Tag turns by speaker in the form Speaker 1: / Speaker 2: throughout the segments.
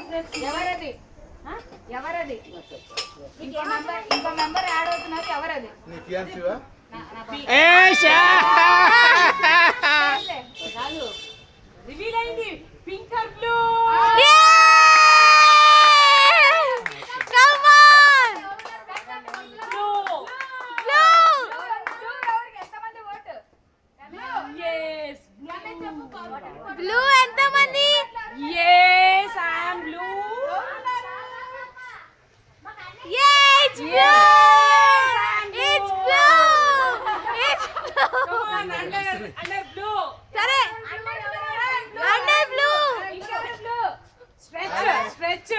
Speaker 1: ఎవరది ఎవరది ఇంకో మెంబర్ యాడ్ అవుతున్నారు ఎవరది రివీల్ అయింది పింక్ ఆర్ బ్లూ
Speaker 2: బ్లూ ఎంత మంది
Speaker 1: yes I am blue
Speaker 2: it's blue it's blue it's blue
Speaker 1: come on under blue
Speaker 2: సరే under blue
Speaker 1: stretch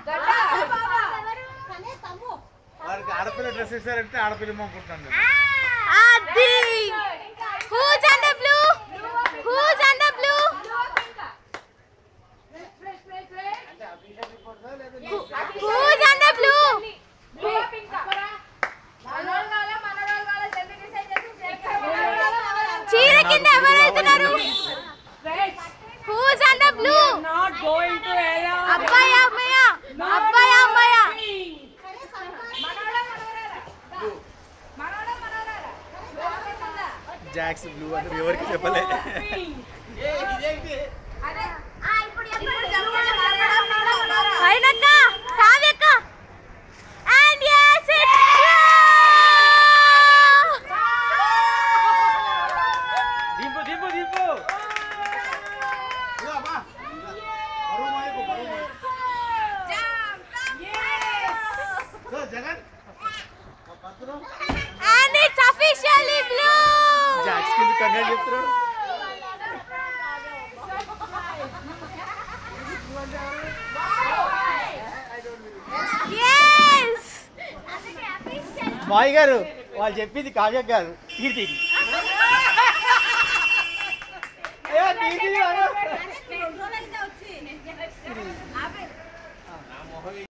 Speaker 1: గడ్డ
Speaker 3: వారికి ఆడపిల్ల డ్రెస్ ఇస్తారంటే ఆడపిల్ల అనుకుంటున్నాను
Speaker 2: అది who's under blue who's under blue who's under blue చీర కింద ఎవరు వెళ్తున్నారు who's under blue
Speaker 1: not going to area
Speaker 2: అబ్బాయి అమ్మాయ అబ్బాయి అమ్మాయ
Speaker 3: జాక్స్ బ్లూ అంటే ఎవరికి చెప్పలే
Speaker 2: అయినక్క కావ్యక్క and yes it's
Speaker 3: దింపు దింపు దింపు Jagan
Speaker 2: and it's officially blue
Speaker 3: జాక్స్ కింద కంగారు చెప్తున్నాడు
Speaker 2: yes
Speaker 3: మాయి గారు వాళ్ళు చెప్పింది కావ్య గారు తీరి